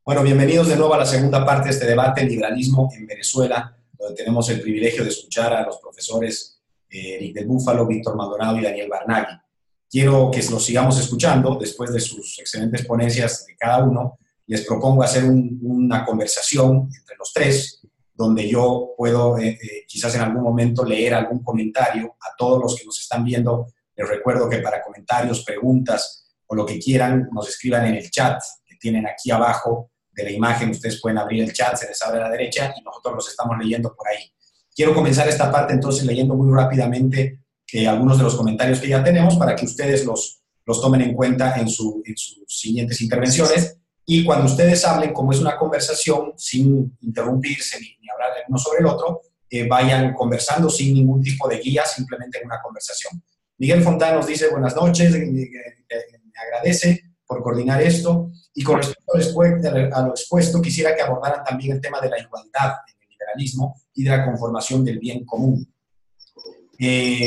Bueno, bienvenidos de nuevo a la segunda parte de este debate, el liberalismo en Venezuela, donde tenemos el privilegio de escuchar a los profesores Eric del Búfalo, Víctor Maldonado y Daniel Barnaghi. Quiero que los sigamos escuchando después de sus excelentes ponencias de cada uno. Les propongo hacer una conversación entre los tres, donde yo puedo quizás en algún momento leer algún comentario a todos los que nos están viendo. Les recuerdo que para comentarios, preguntas o lo que quieran, nos escriban en el chat que tienen aquí abajo de la imagen. Ustedes pueden abrir el chat, se les abre a la derecha y nosotros los estamos leyendo por ahí. Quiero comenzar esta parte entonces leyendo muy rápidamente algunos de los comentarios que ya tenemos para que ustedes los tomen en cuenta en sus siguientes intervenciones. Y cuando ustedes hablen, como es una conversación, sin interrumpirse ni hablar el uno sobre el otro, vayan conversando sin ningún tipo de guía, simplemente en una conversación. Miguel Fontán nos dice buenas noches, me agradece por coordinar esto. Y con respecto a lo expuesto, quisiera que abordaran también el tema de la igualdad en el liberalismo y de la conformación del bien común.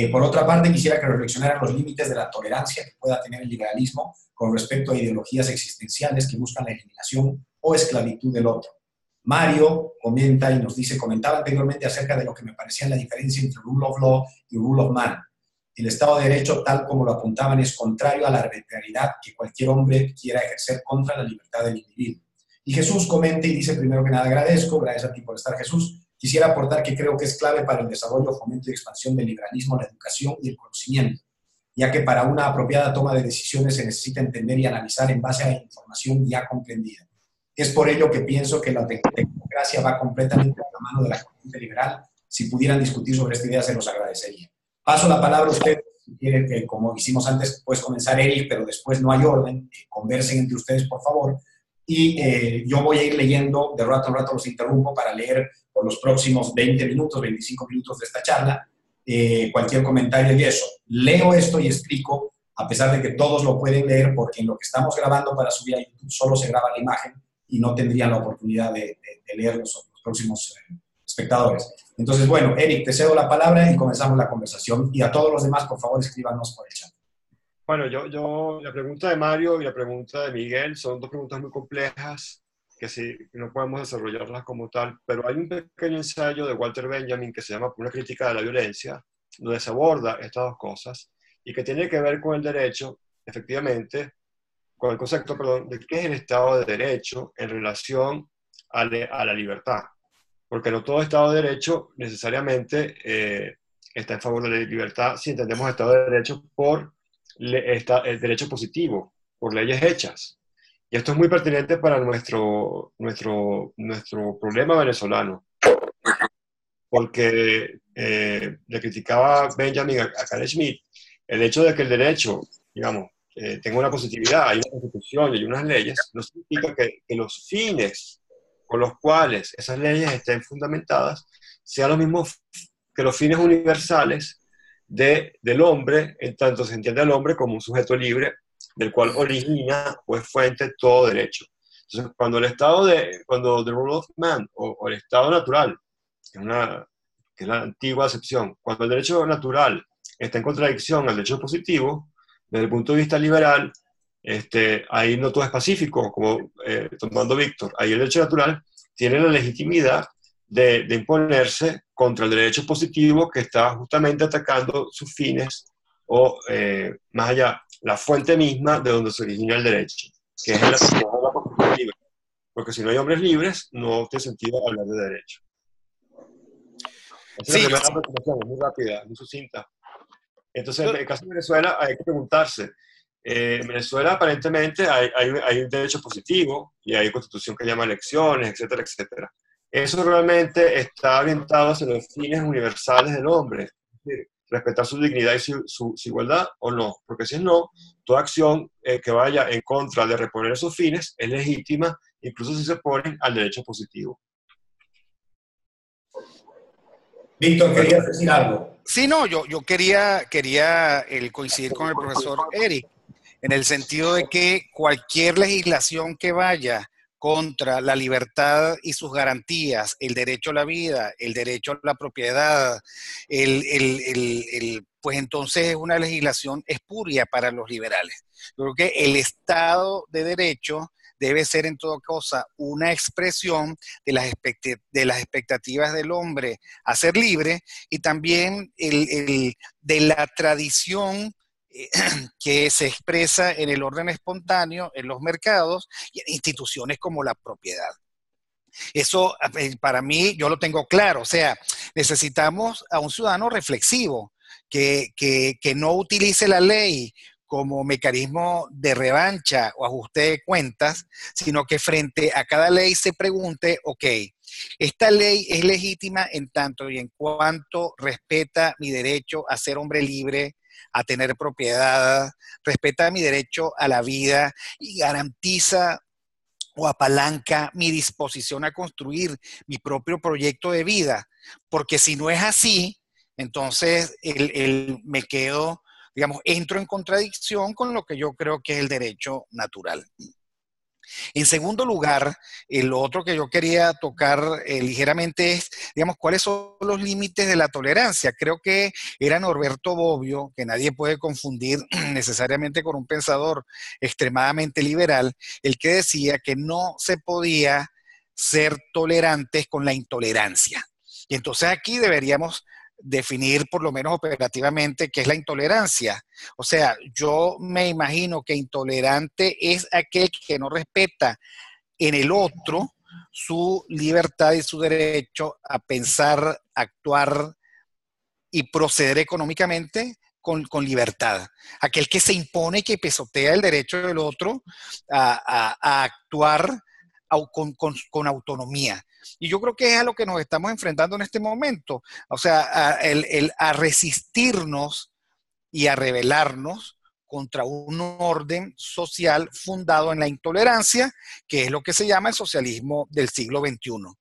Por otra parte, quisiera que reflexionaran los límites de la tolerancia que pueda tener el liberalismo con respecto a ideologías existenciales que buscan la eliminación o esclavitud del otro. Mario comenta y nos dice, comentaba anteriormente acerca de lo que me parecía la diferencia entre rule of law y rule of man. El Estado de Derecho, tal como lo apuntaban, es contrario a la arbitrariedad que cualquier hombre quiera ejercer contra la libertad del individuo. Y Jesús comenta y dice, primero que nada agradezco, gracias a ti por estar, Jesús. Quisiera aportar que creo que es clave para el desarrollo, fomento y expansión del liberalismo la educación y el conocimiento, ya que para una apropiada toma de decisiones se necesita entender y analizar en base a la información ya comprendida. Es por ello que pienso que la democracia va completamente a la mano de la corriente liberal. Si pudieran discutir sobre esta idea, se los agradecería. Paso la palabra a ustedes, si quieren, como hicimos antes, puedes comenzar Eric, pero después no hay orden, conversen entre ustedes, por favor, y yo voy a ir leyendo, de rato en rato los interrumpo para leer por los próximos 20 minutos, 25 minutos de esta charla, cualquier comentario y eso. Leo esto y explico, a pesar de que todos lo pueden leer, porque en lo que estamos grabando para subir a YouTube solo se graba la imagen y no tendrían la oportunidad de leer los próximos espectadores. Entonces, bueno, Eric, te cedo la palabra y comenzamos la conversación. Y a todos los demás, por favor, escríbanos por el chat. Bueno, la pregunta de Mario y la pregunta de Miguel son dos preguntas muy complejas que sí, no podemos desarrollarlas como tal, pero hay un pequeño ensayo de Walter Benjamin que se llama Una crítica de la violencia, donde se aborda estas dos cosas y que tiene que ver con el derecho, efectivamente, con el concepto, perdón, de qué es el Estado de Derecho en relación a la libertad. Porque no todo Estado de Derecho necesariamente está en favor de la libertad si entendemos Estado de Derecho por el derecho positivo, por leyes hechas. Y esto es muy pertinente para nuestro problema venezolano, porque le criticaba Benjamin a Carl Schmitt el hecho de que el derecho, digamos, tenga una positividad, hay una constitución y hay unas leyes, no significa que los fines con los cuales esas leyes estén fundamentadas sean los mismos que los fines universales del hombre, en tanto se entiende al hombre como un sujeto libre, del cual origina o es fuente todo derecho. Entonces, cuando the rule of man, o el estado natural, que es la antigua acepción, cuando el derecho natural está en contradicción al derecho positivo, desde el punto de vista liberal, ahí no todo es pacífico, como tomando Víctor, ahí el derecho natural tiene la legitimidad de imponerse contra el derecho positivo que está justamente atacando sus fines o, más allá, la fuente misma de donde se origina el derecho, que es la posición libre. Porque si no hay hombres libres, no tiene sentido hablar de derecho. Esa es la primera presentación, muy rápida, muy sucinta. Entonces, en el caso de Venezuela, hay que preguntarse. En Venezuela, aparentemente, hay un derecho positivo y hay constitución que llama elecciones, etcétera, etcétera. Eso realmente está orientado hacia los fines universales del hombre, es decir, respetar su dignidad y su igualdad o no, porque si es no, toda acción que vaya en contra de reponer esos fines es legítima, incluso si se oponen al derecho positivo. Víctor, ¿querías decir algo? Sí, no, yo quería coincidir con el profesor Eric, en el sentido de que cualquier legislación que vaya contra la libertad y sus garantías, el derecho a la vida, el derecho a la propiedad, pues entonces es una legislación espuria para los liberales. Yo creo que el Estado de Derecho debe ser en toda cosa una expresión de las expectativas del hombre a ser libre, y también de la tradición que se expresa en el orden espontáneo, en los mercados y en instituciones como la propiedad. Eso para mí, yo lo tengo claro. O sea, necesitamos a un ciudadano reflexivo que no utilice la ley como mecanismo de revancha o ajuste de cuentas, sino que frente a cada ley se pregunte, ok, esta ley es legítima en tanto y en cuanto respeta mi derecho a ser hombre libre, a tener propiedad, respeta mi derecho a la vida y garantiza o apalanca mi disposición a construir mi propio proyecto de vida. Porque si no es así, entonces me quedo, digamos, entro en contradicción con lo que yo creo que es el derecho natural. En segundo lugar, lo otro que yo quería tocar ligeramente es, digamos, cuáles son los límites de la tolerancia. Creo que era Norberto Bobbio, que nadie puede confundir necesariamente con un pensador extremadamente liberal, el que decía que no se podía ser tolerantes con la intolerancia. Y entonces aquí deberíamos definir por lo menos operativamente qué es la intolerancia. O sea, yo me imagino que intolerante es aquel que no respeta en el otro su libertad y su derecho a pensar, actuar y proceder económicamente con libertad. Aquel que se impone y que pisotea el derecho del otro a actuar con autonomía. Y yo creo que es a lo que nos estamos enfrentando en este momento. O sea, a resistirnos y a rebelarnos contra un orden social fundado en la intolerancia, que es lo que se llama el socialismo del siglo XXI.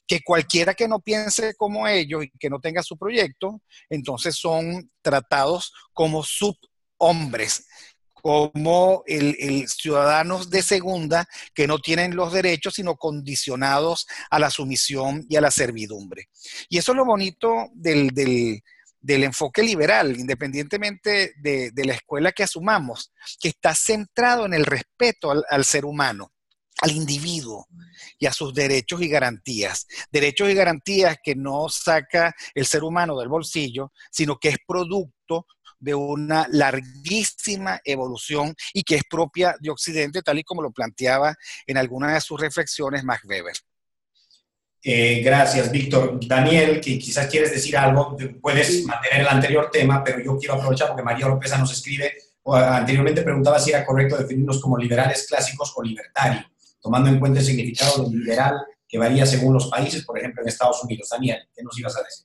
Que cualquiera que no piense como ellos y que no tenga su proyecto, entonces son tratados como subhombres, como ciudadanos de segunda que no tienen los derechos, sino condicionados a la sumisión y a la servidumbre. Y eso es lo bonito del enfoque liberal, independientemente de la escuela que asumamos, que está centrado en el respeto al ser humano, al individuo y a sus derechos y garantías. Derechos y garantías que no saca el ser humano del bolsillo, sino que es producto de una larguísima evolución y que es propia de Occidente, tal y como lo planteaba en alguna de sus reflexiones Max Weber. Gracias, Víctor. Daniel, que quizás quieres decir algo, puedes mantener el anterior tema, pero yo quiero aprovechar porque María Oropesa nos escribe, anteriormente preguntaba si era correcto definirnos como liberales clásicos o libertarios, tomando en cuenta el significado de liberal que varía según los países, por ejemplo en Estados Unidos. Daniel, ¿qué nos ibas a decir?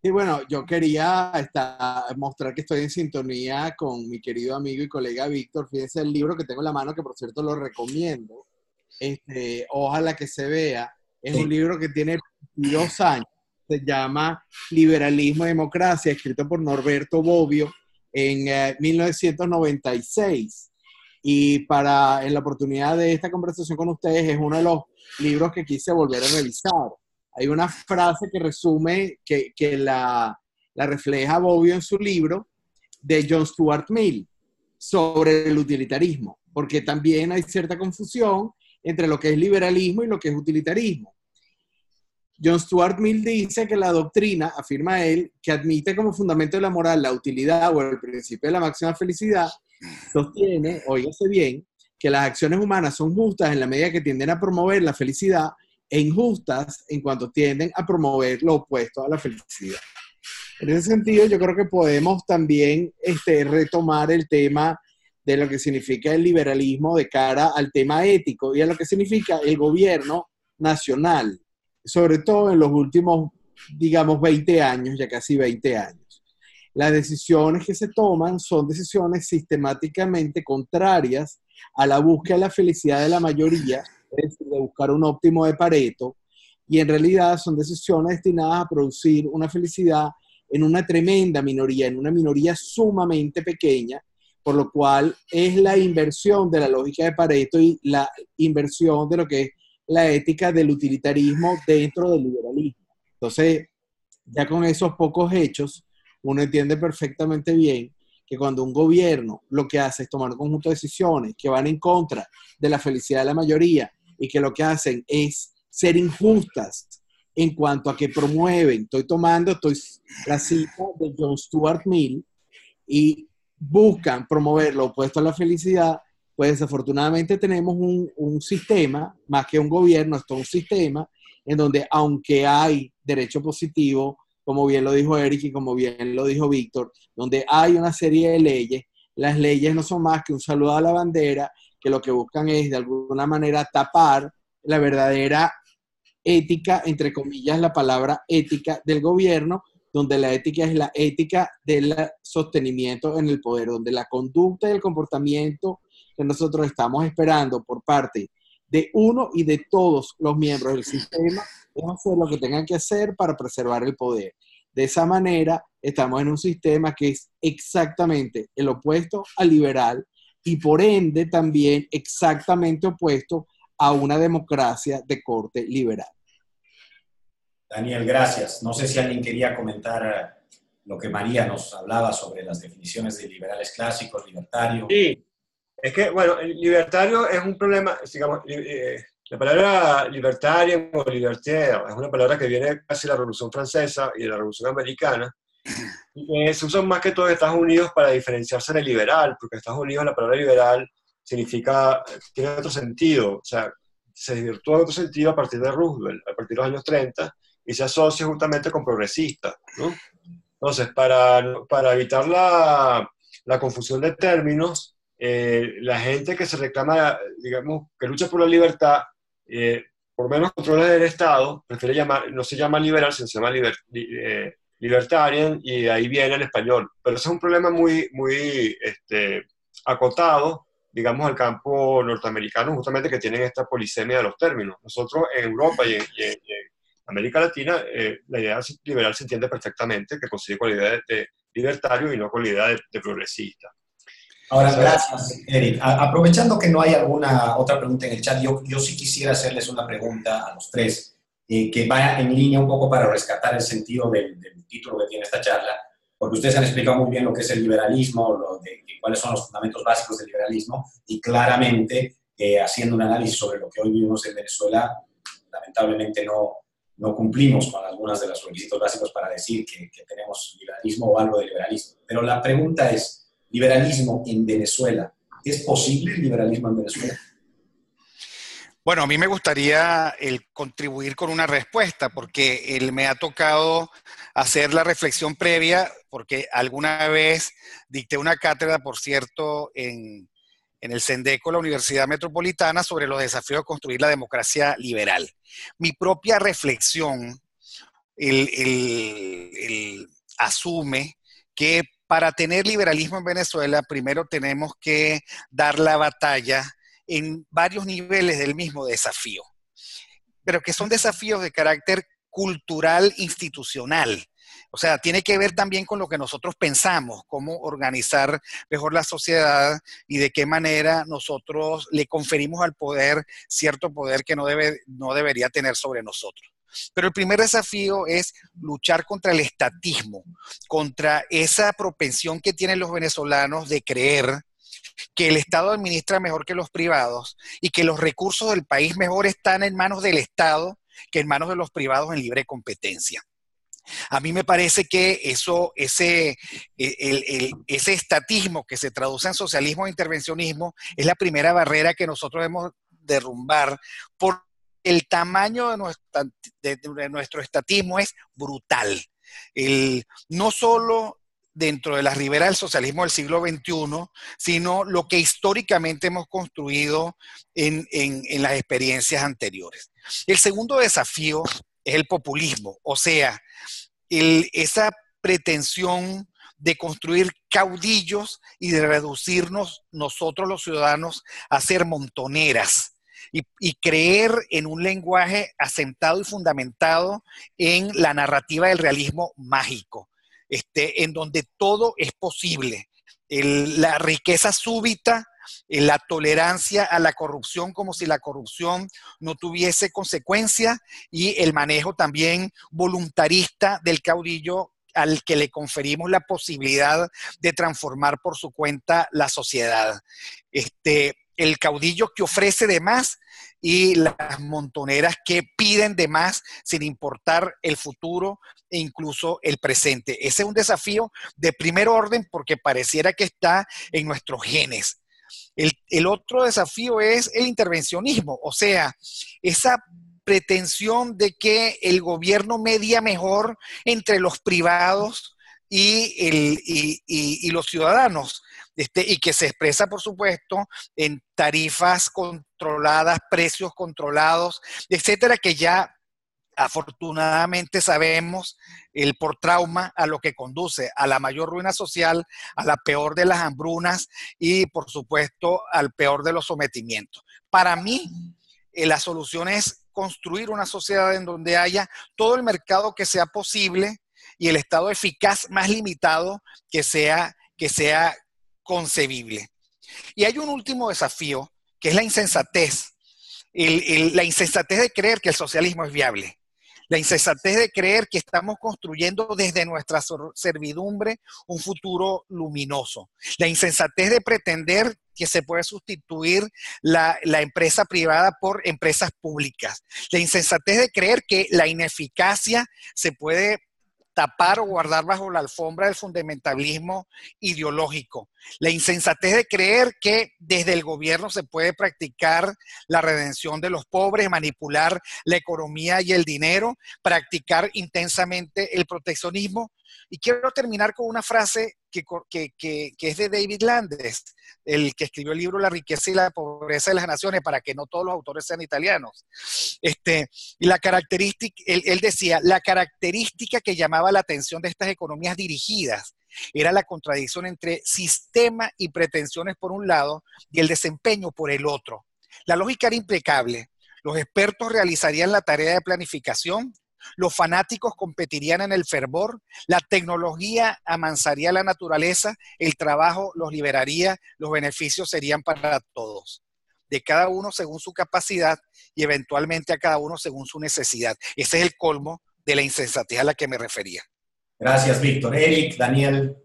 Y bueno, yo quería mostrar que estoy en sintonía con mi querido amigo y colega Víctor. Fíjense el libro que tengo en la mano, que por cierto lo recomiendo. Ojalá que se vea. Es un libro que tiene 22 años. Se llama Liberalismo y Democracia, escrito por Norberto Bobbio en 1996. Y en la oportunidad de esta conversación con ustedes, es uno de los libros que quise volver a revisar. Hay una frase que resume, que la refleja Bobbio en su libro, de John Stuart Mill, sobre el utilitarismo, porque también hay cierta confusión entre lo que es liberalismo y lo que es utilitarismo. John Stuart Mill dice que la doctrina, afirma él, que admite como fundamento de la moral la utilidad o el principio de la máxima felicidad, sostiene, óigase bien, que las acciones humanas son justas en la medida que tienden a promover la felicidad e injustas en cuanto tienden a promover lo opuesto a la felicidad. En ese sentido, yo creo que podemos también retomar el tema de lo que significa el liberalismo de cara al tema ético y a lo que significa el gobierno nacional, sobre todo en los últimos, digamos, 20 años, ya casi 20 años. Las decisiones que se toman son decisiones sistemáticamente contrarias a la búsqueda de la felicidad de la mayoría, es decir, de buscar un óptimo de Pareto, y en realidad son decisiones destinadas a producir una felicidad en una tremenda minoría, en una minoría sumamente pequeña, por lo cual es la inversión de la lógica de Pareto y la inversión de lo que es la ética del utilitarismo dentro del liberalismo. Entonces, ya con esos pocos hechos, uno entiende perfectamente bien que cuando un gobierno lo que hace es tomar un conjunto de decisiones que van en contra de la felicidad de la mayoría y que lo que hacen es ser injustas en cuanto a que promueven, estoy la cita de John Stuart Mill, y buscan promover lo opuesto a la felicidad, pues desafortunadamente tenemos un sistema, más que un gobierno, esto es un sistema en donde aunque hay derecho positivo, como bien lo dijo Eric y como bien lo dijo Víctor, donde hay una serie de leyes, las leyes no son más que un saludo a la bandera, que lo que buscan es de alguna manera tapar la verdadera ética, entre comillas, la palabra ética del gobierno, donde la ética es la ética del sostenimiento en el poder, donde la conducta y el comportamiento que nosotros estamos esperando por parte de uno y de todos los miembros del sistema es hacer lo que tengan que hacer para preservar el poder. De esa manera, estamos en un sistema que es exactamente el opuesto al liberal y por ende también exactamente opuesto a una democracia de corte liberal. Daniel, gracias. No sé si alguien quería comentar lo que María nos hablaba sobre las definiciones de liberales clásicos, libertario. Sí, es que, bueno, el libertario es un problema, digamos, la palabra libertario o libertaire es una palabra que viene casi de la Revolución Francesa y de la Revolución Americana, y que se usa más que todo en Estados Unidos para diferenciarse de liberal, porque en Estados Unidos la palabra liberal significa, tiene otro sentido, o sea, se desvirtuó en otro sentido a partir de Roosevelt, a partir de los años 30, y se asocia justamente con progresista, ¿no? Entonces, para evitar la confusión de términos, la gente que se reclama, digamos, que lucha por la libertad, por menos controles del Estado, prefiere llamar, no se llama liberal, sino se llama libertarian, y de ahí viene el español. Pero ese es un problema muy, muy acotado, digamos, al campo norteamericano, justamente que tienen esta polisemia de los términos. Nosotros en Europa y en América Latina, la idea liberal se entiende perfectamente, que consigue con la idea de libertario y no con la idea de progresista. Ahora, gracias, Eric. Aprovechando que no hay alguna otra pregunta en el chat, yo sí quisiera hacerles una pregunta a los tres, que va en línea un poco para rescatar el sentido del título que tiene esta charla, porque ustedes han explicado muy bien lo que es el liberalismo, cuáles son los fundamentos básicos del liberalismo, y claramente, haciendo un análisis sobre lo que hoy vivimos en Venezuela, lamentablemente no cumplimos con algunos de los requisitos básicos para decir que tenemos liberalismo o algo de liberalismo. Pero la pregunta es, liberalismo en Venezuela. ¿Es posible el liberalismo en Venezuela? Bueno, a mí me gustaría contribuir con una respuesta, porque me ha tocado hacer la reflexión previa, porque alguna vez dicté una cátedra, por cierto, en el Sendeco, la Universidad Metropolitana, sobre los desafíos de construir la democracia liberal. Mi propia reflexión asume que para tener liberalismo en Venezuela, primero tenemos que dar la batalla en varios niveles del mismo desafío, pero que son desafíos de carácter cultural, institucional. O sea, tiene que ver también con lo que nosotros pensamos, cómo organizar mejor la sociedad y de qué manera nosotros le conferimos al poder cierto poder que no debería tener sobre nosotros. Pero el primer desafío es luchar contra el estatismo, contra esa propensión que tienen los venezolanos de creer que el Estado administra mejor que los privados y que los recursos del país mejor están en manos del Estado que en manos de los privados en libre competencia. A mí me parece que ese estatismo que se traduce en socialismo e intervencionismo es la primera barrera que nosotros debemos derrumbar por el tamaño de nuestro estatismo es brutal. No solo dentro de las riberas del socialismo del siglo XXI, sino lo que históricamente hemos construido en las experiencias anteriores. El segundo desafío es el populismo, o sea, esa pretensión de construir caudillos y de reducirnos nosotros los ciudadanos a ser montoneras. Y creer en un lenguaje asentado y fundamentado en la narrativa del realismo mágico, en donde todo es posible. La riqueza súbita, la tolerancia a la corrupción como si la corrupción no tuviese consecuencia y el manejo también voluntarista del caudillo al que le conferimos la posibilidad de transformar por su cuenta la sociedad. El caudillo que ofrece de más y las montoneras que piden de más sin importar el futuro e incluso el presente. Ese es un desafío de primer orden porque pareciera que está en nuestros genes. El otro desafío es el intervencionismo, o sea, esa pretensión de que el gobierno media mejor entre los privados y los ciudadanos, y que se expresa, por supuesto, en tarifas controladas, precios controlados, etcétera, que ya afortunadamente sabemos por trauma a lo que conduce a la mayor ruina social, a la peor de las hambrunas y, por supuesto, al peor de los sometimientos. Para mí, la solución es construir una sociedad en donde haya todo el mercado que sea posible y el Estado eficaz más limitado que sea concebible. Y hay un último desafío, que es la insensatez. La insensatez de creer que el socialismo es viable. La insensatez de creer que estamos construyendo desde nuestra servidumbre un futuro luminoso. La insensatez de pretender que se puede sustituir la empresa privada por empresas públicas. La insensatez de creer que la ineficacia se puede tapar o guardar bajo la alfombra del fundamentalismo ideológico. La insensatez de creer que desde el gobierno se puede practicar la redención de los pobres, manipular la economía y el dinero, practicar intensamente el proteccionismo. Y quiero terminar con una frase que es de David Landes, el que escribió el libro La riqueza y la pobreza de las naciones, para que no todos los autores sean italianos. Y la característica, él decía, la característica que llamaba la atención de estas economías dirigidas era la contradicción entre sistema y pretensiones por un lado y el desempeño por el otro. La lógica era impecable. Los expertos realizarían la tarea de planificación, los fanáticos competirían en el fervor, la tecnología amansaría la naturaleza, el trabajo los liberaría, los beneficios serían para todos, de cada uno según su capacidad y eventualmente a cada uno según su necesidad. Ese es el colmo de la insensatez a la que me refería. Gracias, Víctor. Eric, Daniel.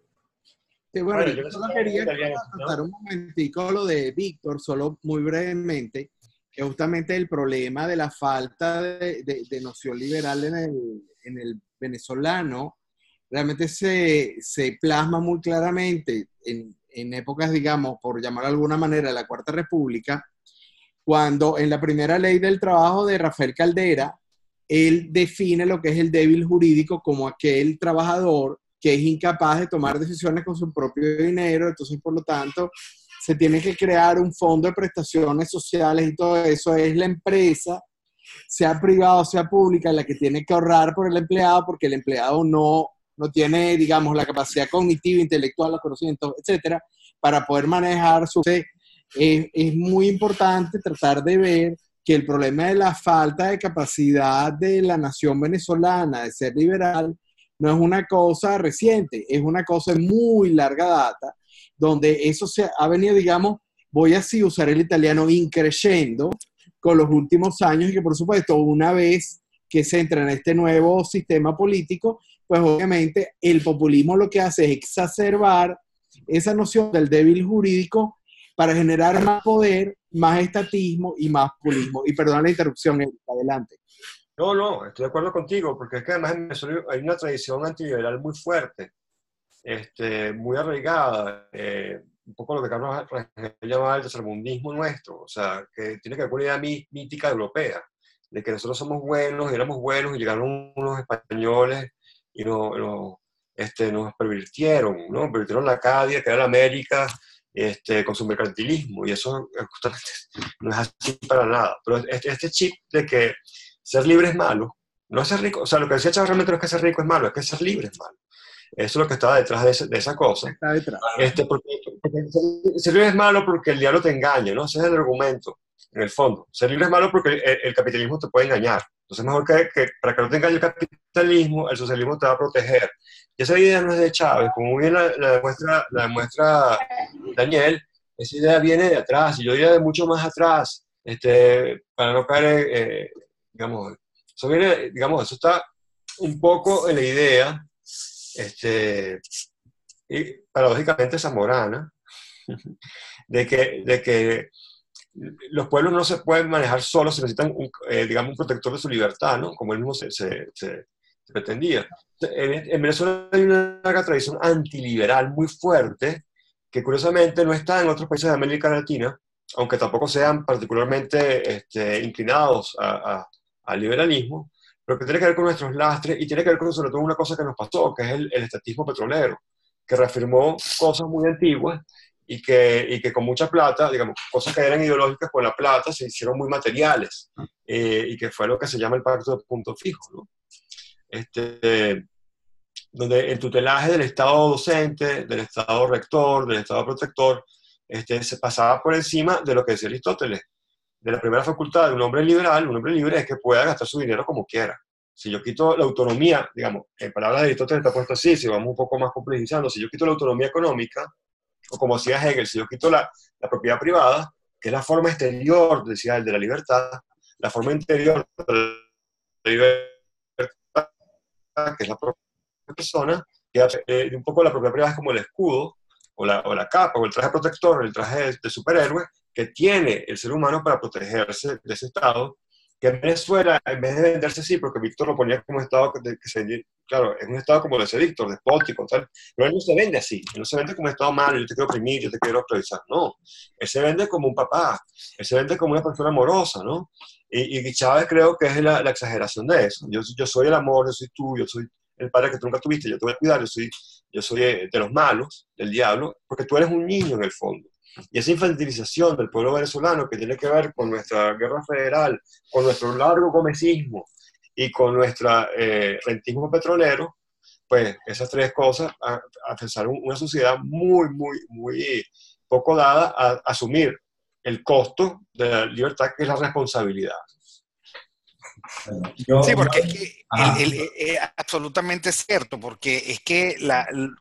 Sí, bueno, yo solo quería tratar un momentico lo de Víctor, solo muy brevemente, que justamente el problema de la falta de noción liberal en el venezolano realmente se plasma muy claramente en épocas, digamos, por llamar de alguna manera, la Cuarta República, cuando en la primera ley del trabajo de Rafael Caldera, él define lo que es el débil jurídico como aquel trabajador que es incapaz de tomar decisiones con su propio dinero. Entonces, por lo tanto, se tiene que crear un fondo de prestaciones sociales y todo eso. Es la empresa, sea privada o sea pública, la que tiene que ahorrar por el empleado, porque el empleado no tiene, digamos, la capacidad cognitiva, intelectual, los conocimientos, etcétera, para poder manejar su... Es muy importante tratar de ver que el problema de la falta de capacidad de la nación venezolana de ser liberal no es una cosa reciente, es una cosa de muy larga data, donde eso se ha venido, digamos, voy así a usar el italiano, increciendo con los últimos años, y que por supuesto una vez que se entra en este nuevo sistema político, pues obviamente el populismo lo que hace es exacerbar esa noción del débil jurídico para generar más poder, más estatismo y más populismo. Y perdona la interrupción, adelante. No, estoy de acuerdo contigo, porque es que además en Venezuela hay una tradición antiliberal muy fuerte, muy arraigada, un poco lo que Carlos Rangel llamaba el tercermundismo nuestro, o sea, que tiene que ver con una idea mítica europea, de que nosotros somos buenos, éramos buenos, y llegaron unos españoles y nos pervirtieron, ¿no? Pervirtieron la Acadia, que era la América, con su mercantilismo, y eso justamente no es así para nada. Pero este chip de que ser libre es malo, no es ser rico, o sea, lo que decía Chávez realmente no es que ser rico es malo, es que ser libre es malo. Eso es lo que estaba detrás de esa cosa. Está detrás. Porque ser libre es malo porque el diablo te engaña, ¿no? Ese es el argumento, en el fondo. Ser libre es malo porque el capitalismo te puede engañar. Entonces, mejor que para que no te engañe el capitalismo, el socialismo te va a proteger. Y esa idea no es de Chávez, como bien la demuestra Daniel, esa idea viene de atrás, y yo diría de mucho más atrás, para no caer, digamos, eso viene, digamos, eso está un poco en la idea y paradójicamente zamorana, de que los pueblos no se pueden manejar solos, se necesitan, digamos, un protector de su libertad, ¿no? Como él mismo se pretendía. En Venezuela hay una larga tradición antiliberal muy fuerte, que curiosamente no está en otros países de América Latina, aunque tampoco sean particularmente inclinados al liberalismo, pero que tiene que ver con nuestros lastres y tiene que ver con sobre todo una cosa que nos pasó, que es el estatismo petrolero, que reafirmó cosas muy antiguas y que con mucha plata, digamos, cosas que eran ideológicas con la plata se hicieron muy materiales, y que fue lo que se llama el pacto de punto fijo, ¿no? Donde el tutelaje del Estado docente, del Estado rector, del Estado protector, se pasaba por encima de lo que decía Aristóteles, de la primera facultad de un hombre liberal. Un hombre libre es que pueda gastar su dinero como quiera. Si yo quito la autonomía, digamos, en palabras de Aristóteles está puesto así, si vamos un poco más complejizando, si yo quito la autonomía económica, o como decía Hegel, si yo quito la propiedad privada, que es la forma exterior, decía él, de la libertad, la forma interior de la libertad, que es la propia persona, que un poco la propiedad privada es como el escudo, o la capa, o el traje protector, el traje de superhéroe, que tiene el ser humano para protegerse de ese estado, que en Venezuela, en vez de venderse así, porque Víctor lo ponía como estado claro, es un estado como lo dice Víctor, despótico, tal, pero él no se vende así, él no se vende como un estado malo, yo te quiero oprimir, yo te quiero esclavizar, no, él se vende como un papá, él se vende como una persona amorosa, ¿no? Y Chávez creo que es la exageración de eso. Yo soy el amor, yo soy tú, yo soy el padre que tú nunca tuviste, yo te voy a cuidar, yo soy de los malos, del diablo, porque tú eres un niño en el fondo. Y esa infantilización del pueblo venezolano, que tiene que ver con nuestra guerra federal, con nuestro largo gomecismo y con nuestro rentismo petrolero, pues esas tres cosas afianzaron una sociedad muy, muy, muy poco dada a asumir el costo de la libertad, que es la responsabilidad. Sí, porque es que absolutamente cierto, porque es que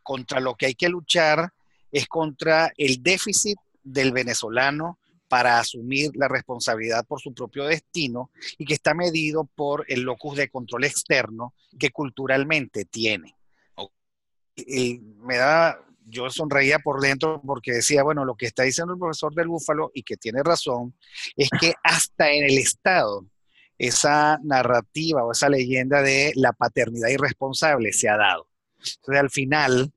contra lo que hay que luchar es contra el déficit del venezolano para asumir la responsabilidad por su propio destino, y que está medido por el locus de control externo que culturalmente tiene. Yo sonreía por dentro porque decía, bueno, lo que está diciendo el profesor del Búfalo, y que tiene razón, es que hasta en el Estado esa narrativa o esa leyenda de la paternidad irresponsable se ha dado. Entonces, al final,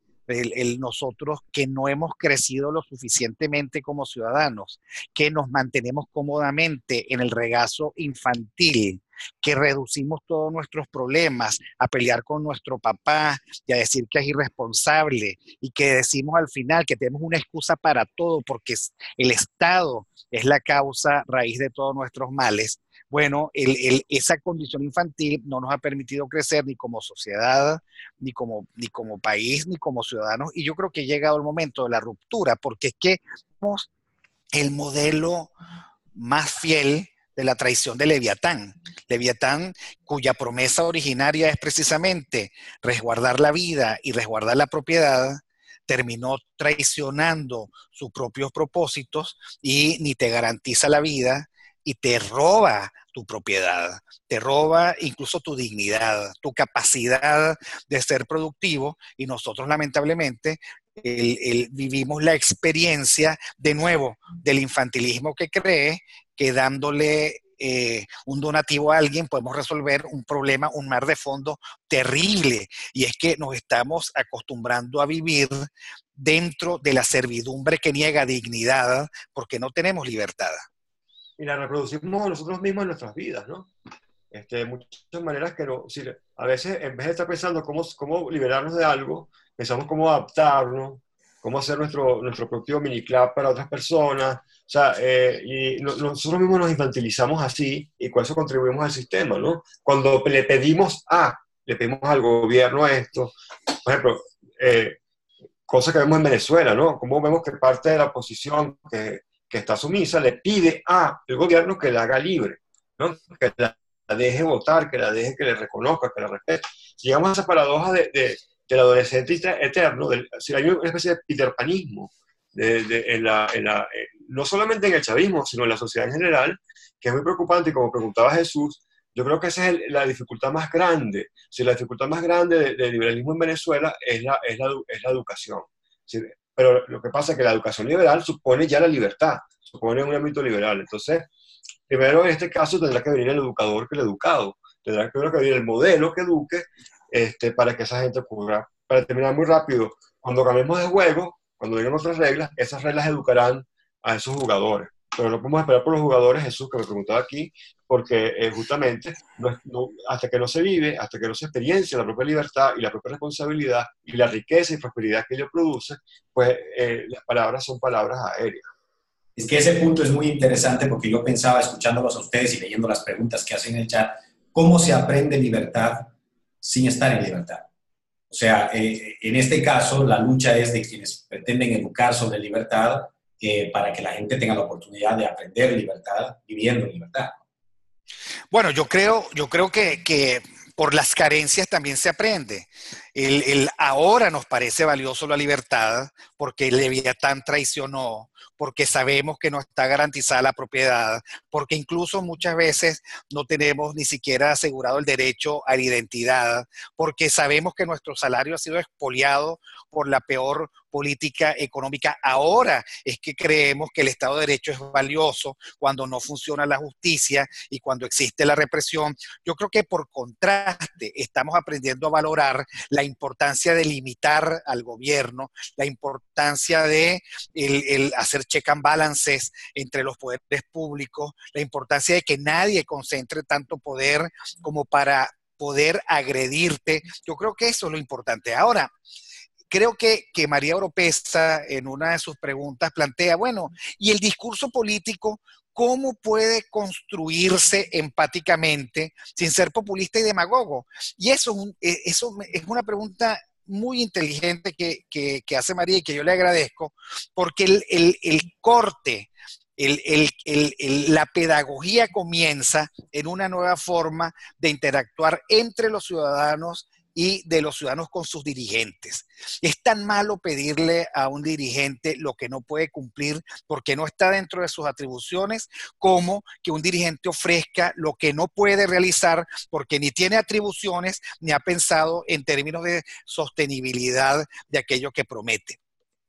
nosotros que no hemos crecido lo suficientemente como ciudadanos, que nos mantenemos cómodamente en el regazo infantil, que reducimos todos nuestros problemas a pelear con nuestro papá y a decir que es irresponsable, y que decimos al final que tenemos una excusa para todo porque el Estado es la causa raíz de todos nuestros males. Bueno, esa condición infantil no nos ha permitido crecer ni como sociedad, ni como país, ni como ciudadanos, y yo creo que ha llegado el momento de la ruptura, porque es que somos el modelo más fiel de la traición de Leviatán. Leviatán, cuya promesa originaria es precisamente resguardar la vida y resguardar la propiedad, terminó traicionando sus propios propósitos y ni te garantiza la vida y te roba tu propiedad, te roba incluso tu dignidad, tu capacidad de ser productivo, y nosotros lamentablemente vivimos la experiencia de nuevo del infantilismo que cree que dándole un donativo a alguien podemos resolver un problema, un mar de fondo terrible, y es que nos estamos acostumbrando a vivir dentro de la servidumbre que niega dignidad porque no tenemos libertad. Y la reproducimos nosotros mismos en nuestras vidas, ¿no? Muchas maneras que no, si, a veces en vez de estar pensando cómo liberarnos de algo, pensamos cómo adaptarnos, cómo hacer nuestro propio mini-club para otras personas, o sea, y nosotros mismos nos infantilizamos así, y con eso contribuimos al sistema, ¿no? Cuando le pedimos al gobierno esto, por ejemplo, cosa que vemos en Venezuela, ¿no? Cómo vemos que parte de la oposición que está sumisa le pide al gobierno que la haga libre, ¿no? Que la deje votar, que la deje, que le reconozca, que la respete. Si llegamos a esa paradoja del adolescente eterno, si hay una especie de peterpanismo no solamente en el chavismo, sino en la sociedad en general, que es muy preocupante, y como preguntaba Jesús, Yo creo que esa es la dificultad más grande. Si la dificultad más grande del liberalismo en Venezuela es la educación. Sí, pero lo que pasa es que la educación liberal supone ya la libertad, supone un ámbito liberal. Entonces, primero en este caso tendrá que venir el educador que el educado, tendrá primero que venir el modelo que eduque para que esa gente ocurra. Para terminar muy rápido, cuando cambiemos de juego, cuando vengan otras reglas, esas reglas educarán a esos jugadores. Pero no podemos esperar por los jugadores, Jesús, que me preguntaba aquí, porque justamente hasta que no se vive, hasta que no se experiencia la propia libertad y la propia responsabilidad y la riqueza y prosperidad que ello produce, pues las palabras son palabras aéreas. Es que ese punto es muy interesante porque yo pensaba, escuchándolos a ustedes y leyendo las preguntas que hacen en el chat, ¿cómo se aprende libertad sin estar en libertad? O sea, en este caso, la lucha es de quienes pretenden educar sobre libertad para que la gente tenga la oportunidad de aprender libertad viviendo en libertad. Bueno, yo creo que por las carencias también se aprende. Ahora nos parece valioso la libertad porque el Leviatán traicionó, porque sabemos que no está garantizada la propiedad, porque incluso muchas veces no tenemos ni siquiera asegurado el derecho a la identidad, porque sabemos que nuestro salario ha sido expoliado por la peor política económica. Ahora es que creemos que el Estado de Derecho es valioso cuando no funciona la justicia y cuando existe la represión. Yo creo que por contraste estamos aprendiendo a valorar la importancia de limitar al gobierno, la importancia de el hacer check and balances entre los poderes públicos, la importancia de que nadie concentre tanto poder como para poder agredirte. Yo creo que eso es lo importante. Ahora, creo que María Oropesa en una de sus preguntas plantea, bueno, ¿y el discurso político cómo puede construirse empáticamente sin ser populista y demagogo? Y eso es una pregunta muy inteligente que hace María y que yo le agradezco, porque el corte, la pedagogía comienza en una nueva forma de interactuar entre los ciudadanos y de los ciudadanos con sus dirigentes. Es tan malo pedirle a un dirigente lo que no puede cumplir porque no está dentro de sus atribuciones, como que un dirigente ofrezca lo que no puede realizar porque ni tiene atribuciones ni ha pensado en términos de sostenibilidad de aquello que promete.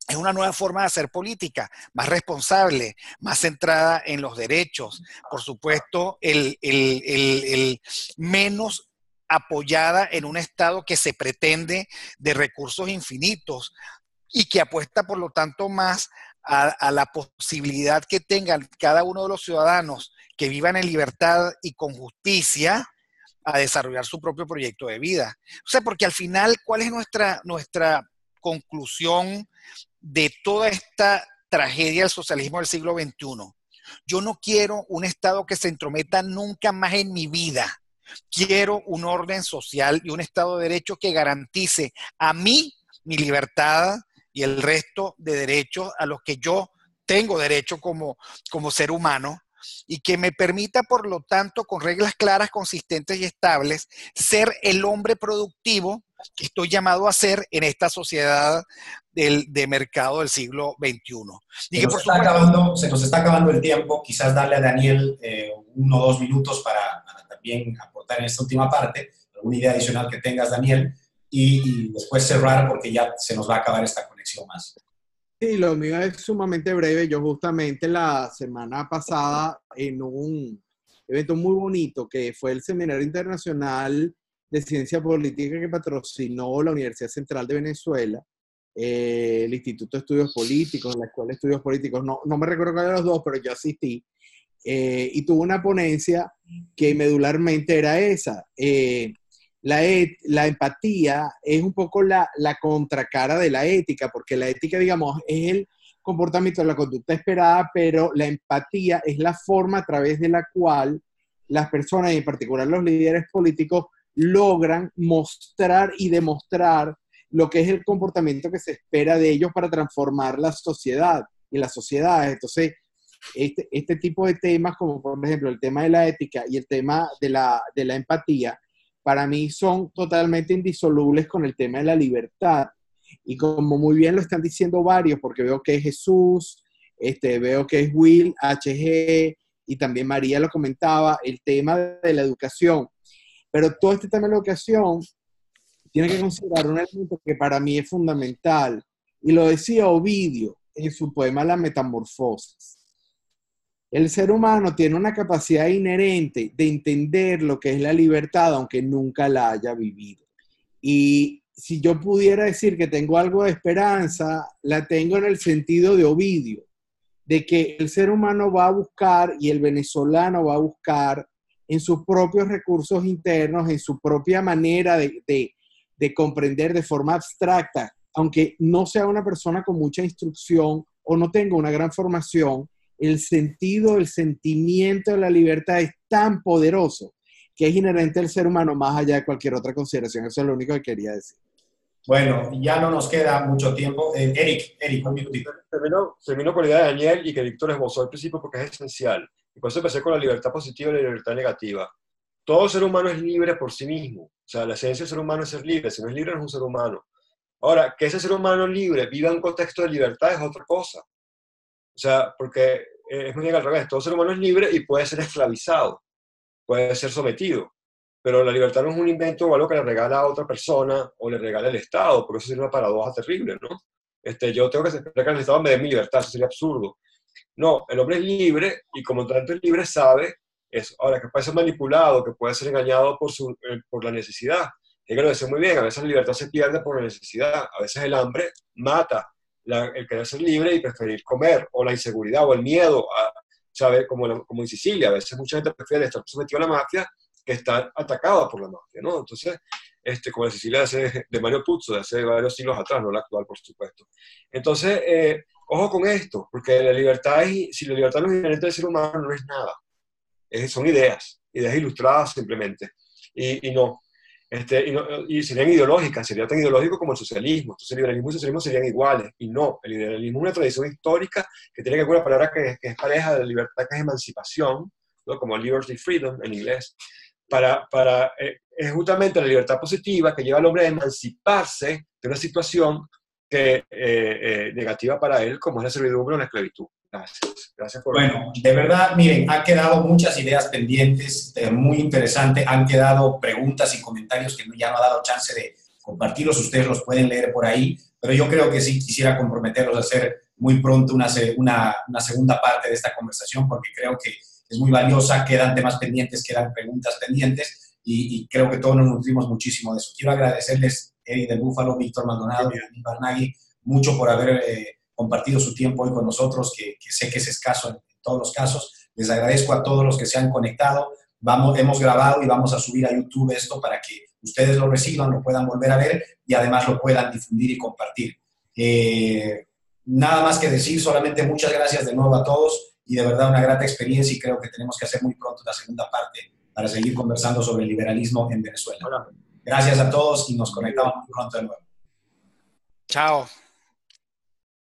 Es una nueva forma de hacer política, más responsable, más centrada en los derechos. Por supuesto, el menos apoyada en un Estado que se pretende de recursos infinitos y que apuesta, por lo tanto, más a la posibilidad que tengan cada uno de los ciudadanos que vivan en libertad y con justicia a desarrollar su propio proyecto de vida. O sea, porque al final, ¿cuál es nuestra conclusión de toda esta tragedia del socialismo del siglo XXI? Yo no quiero un Estado que se entrometa nunca más en mi vida. Quiero un orden social y un Estado de Derecho que garantice a mí mi libertad y el resto de derechos a los que yo tengo derecho como ser humano, y que me permita, por lo tanto, con reglas claras, consistentes y estables, ser el hombre productivo que estoy llamado a ser en esta sociedad de mercado del siglo XXI. Y Se nos está acabando el tiempo. Quizás darle a Daniel 1 o 2 minutos para también aportar en esta última parte, alguna idea adicional que tengas, Daniel, y después cerrar porque ya se nos va a acabar esta conexión más. Sí, lo mío es sumamente breve. Yo justamente la semana pasada en un evento muy bonito que fue el Seminario Internacional de Ciencia Política que patrocinó la Universidad Central de Venezuela, el Instituto de Estudios Políticos, la Escuela de Estudios Políticos, no me recuerdo cuál de los dos, pero yo asistí, y tuve una ponencia que medularmente era esa. La empatía es un poco la contracara de la ética, porque la ética, digamos, es el comportamiento de la conducta esperada, pero la empatía es la forma a través de la cual las personas, y en particular los líderes políticos, logran mostrar y demostrar lo que es el comportamiento que se espera de ellos para transformar la sociedad y las sociedades. Entonces, este tipo de temas, como por ejemplo el tema de la ética y el tema de la empatía, para mí son totalmente indisolubles con el tema de la libertad. Y como muy bien lo están diciendo varios, porque veo que es Jesús, veo que es Will, HG, y también María lo comentaba, el tema de la educación. Pero todo este tema de la educación tiene que considerar un elemento que para mí es fundamental, y lo decía Ovidio en su poema La Metamorfosis. El ser humano tiene una capacidad inherente de entender lo que es la libertad, aunque nunca la haya vivido. Y si yo pudiera decir que tengo algo de esperanza, la tengo en el sentido de Ovidio, de que el ser humano va a buscar y el venezolano va a buscar en sus propios recursos internos, en su propia manera de comprender de forma abstracta, aunque no sea una persona con mucha instrucción o no tenga una gran formación, el sentido, el sentimiento de la libertad es tan poderoso que es inherente al ser humano más allá de cualquier otra consideración. Eso es lo único que quería decir. Bueno, ya no nos queda mucho tiempo. Eric, un minutito. Termino con la idea de Daniel y que Víctor esbozó al principio porque es esencial. Y por eso empecé con la libertad positiva y la libertad negativa. Todo ser humano es libre por sí mismo. O sea, la esencia del ser humano es ser libre. Si no es libre, no es un ser humano. Ahora, que ese ser humano libre viva en un contexto de libertad es otra cosa. O sea, porque es muy bien al revés. Todo ser humano es libre y puede ser esclavizado, puede ser sometido. Pero la libertad no es un invento o algo que le regala a otra persona o le regala el Estado, porque eso sería una paradoja terrible, ¿no? Yo tengo que esperar que el Estado me dé mi libertad, eso sería absurdo. No, el hombre es libre y como tanto es libre sabe eso. Ahora, que puede ser manipulado, que puede ser engañado por la necesidad. Hay que lo dice muy bien, a veces la libertad se pierde por la necesidad, a veces el hambre mata el querer ser libre y preferir comer, o la inseguridad o el miedo, ¿sabe? Como en Sicilia, a veces mucha gente prefiere estar sometido a la mafia que estar atacada por la mafia, ¿no? Entonces, como la Sicilia de Mario Puzo, de hace varios siglos atrás, no la actual, por supuesto. Entonces, ojo con esto, porque la libertad, si la libertad no es inherente del ser humano, no es nada. Son ideas ilustradas simplemente. Y no. Y serían ideológicas, sería tan ideológico como el socialismo. Entonces el liberalismo y el socialismo serían iguales, y no, el liberalismo es una tradición histórica que tiene que ver con una palabra que es pareja de la libertad, que es emancipación, ¿no? Como liberty, freedom en inglés, es justamente la libertad positiva que lleva al hombre a emanciparse de una situación negativa para él, como es la servidumbre o la esclavitud. Gracias por... Bueno, de verdad, miren, han quedado muchas ideas pendientes, muy interesante, han quedado preguntas y comentarios que ya no ha dado chance de compartirlos, ustedes los pueden leer por ahí, pero yo creo que sí quisiera comprometerlos a hacer muy pronto una segunda parte de esta conversación, porque creo que es muy valiosa, quedan temas pendientes, quedan preguntas pendientes, y creo que todos nos nutrimos muchísimo de eso. Quiero agradecerles, Eric del Búfalo, Víctor Maldonado y Daniel Barnaghi, mucho por haber compartido su tiempo hoy con nosotros, que sé que es escaso en todos los casos. Les agradezco a todos los que se han conectado. Hemos grabado y vamos a subir a YouTube esto para que ustedes lo reciban, lo puedan volver a ver y además lo puedan difundir y compartir. Nada más que decir, solamente muchas gracias de nuevo a todos y de verdad una grata experiencia, y creo que tenemos que hacer muy pronto la segunda parte para seguir conversando sobre el liberalismo en Venezuela. Gracias a todos y nos conectamos muy pronto de nuevo. Chao.